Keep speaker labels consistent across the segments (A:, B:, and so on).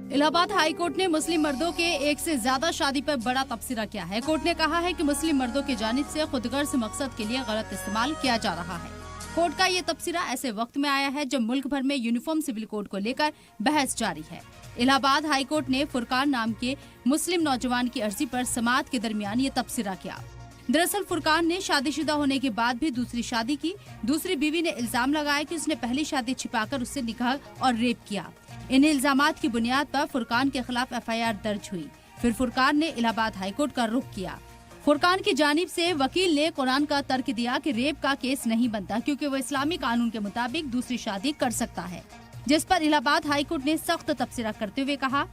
A: Allahabad high court ने मुस्लिम मर्दों के एक से ज्यादा शादी पर बड़ा तबसरा किया है। कोर्ट ने कहा है कि मुस्लिम मर्दों की जानिब से खुदगर्ज मकसद के लिए गलत इस्तेमाल किया जा रहा है। कोर्ट का ये तबसरा ऐसे वक्त में आया है जब मुल्क भर में यूनिफॉर्म सिविल कोड को लेकर बहस जारी है। इलाहाबाद हाई कोर्ट ने फुरकान नाम के मुस्लिम नौजवान की अर्जी पर समाअत के दरमियान ये तबसरा किया। दरअसल फुरकान ने शादीशुदा होने के बाद भी दूसरी शादी की। दूसरी बीवी ने इल्जाम लगाया कि उसने पहली शादी छिपाकर उससे निकाह और रेप किया। इन इल्जामात की बुनियाद पर फुरकान के खिलाफ एफआईआर दर्ज हुई। फिर फुरकान ने इलाहाबाद हाईकोर्ट का रुख किया। फुरकान की जानिब से वकील ने कुरान का तर्क दिया कि रेप का केस नहीं बनता क्योंकि वो इस्लामी कानून के मुताबिक दूसरी शादी कर सकता है, जिस पर इलाहाबाद हाईकोर्ट ने सख्त तबसरा करते हुए कहा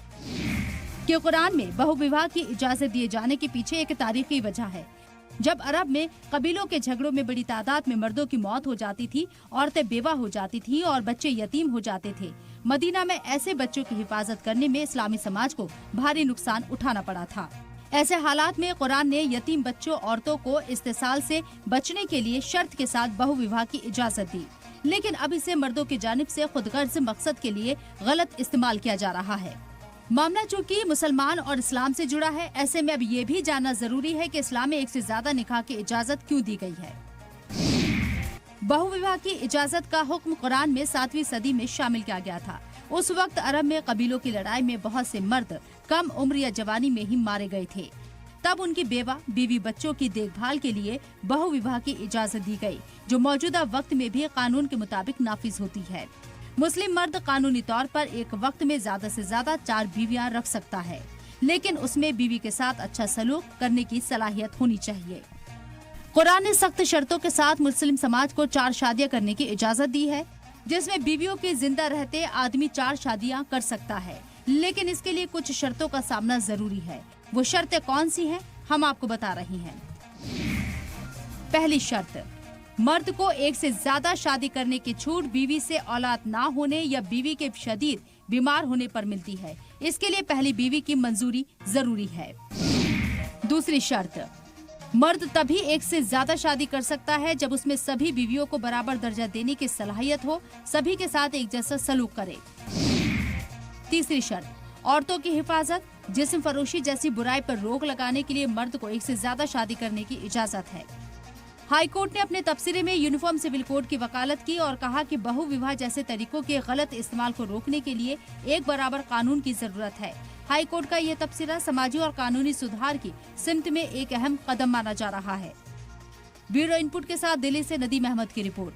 A: कि कुरान में बहुविवाह की इजाजत दिए जाने के पीछे एक तारीखी वजह है। जब अरब में कबीलों के झगड़ों में बड़ी तादाद में मर्दों की मौत हो जाती थी, औरतें बेवा हो जाती थी और बच्चे यतीम हो जाते थे, मदीना में ऐसे बच्चों की हिफाजत करने में इस्लामी समाज को भारी नुकसान उठाना पड़ा था। ऐसे हालात में कुरान ने यतीम बच्चों औरतों को इस्तेसाल से बचने के लिए शर्त के साथ बहुविवाह की इजाजत दी, लेकिन अब इसे मर्दों की जानिब से खुदगर्ज मकसद के लिए गलत इस्तेमाल किया जा रहा है। मामला चूँकि मुसलमान और इस्लाम से जुड़ा है, ऐसे में अब ये भी जानना जरूरी है कि इस्लाम में एक से ज्यादा निकाह की इजाजत क्यों दी गई है। बहुविवाह की इजाजत का हुक्म कुरान में 7वीं सदी में शामिल किया गया था। उस वक्त अरब में कबीलों की लड़ाई में बहुत से मर्द कम उम्र या जवानी में ही मारे गए थे। तब उनकी बेवा बीवी बच्चों की देखभाल के लिए बहुविवाह की इजाजत दी गई, जो मौजूदा वक्त में भी कानून के मुताबिक नाफिज होती है। मुस्लिम मर्द कानूनी तौर पर एक वक्त में ज्यादा से ज्यादा 4 बीवियां रख सकता है, लेकिन उसमें बीवी के साथ अच्छा सलूक करने की सलाहियत होनी चाहिए। कुरान ने सख्त शर्तों के साथ मुस्लिम समाज को 4 शादियां करने की इजाजत दी है, जिसमें बीवियों के जिंदा रहते आदमी 4 शादियां कर सकता है, लेकिन इसके लिए कुछ शर्तों का सामना जरूरी है। वो शर्तें कौन सी हैं, हम आपको बता रही हैं। पहली शर्त, मर्द को एक से ज्यादा शादी करने की छूट बीवी से औलाद ना होने या बीवी के शदीद बीमार होने पर मिलती है। इसके लिए पहली बीवी की मंजूरी जरूरी है। दूसरी शर्त, मर्द तभी एक से ज्यादा शादी कर सकता है जब उसमें सभी बीवियों को बराबर दर्जा देने की सलाहियत हो, सभी के साथ एक जैसा सलूक करे। तीसरी शर्त, औरतों की हिफाजत, जिस्म फरोशी जैसी बुराई पर रोक लगाने के लिए मर्द को एक से ज्यादा शादी करने की इजाजत है। हाईकोर्ट ने अपने तबसरे में यूनिफॉर्म सिविल कोड की वकालत की और कहा कि बहुविवाह जैसे तरीकों के गलत इस्तेमाल को रोकने के लिए एक बराबर कानून की जरूरत है। हाईकोर्ट का ये तबसरा समाजी और कानूनी सुधार की सिमत में एक अहम कदम माना जा रहा है। ब्यूरो इनपुट के साथ दिल्ली से नदीम अहमद की रिपोर्ट।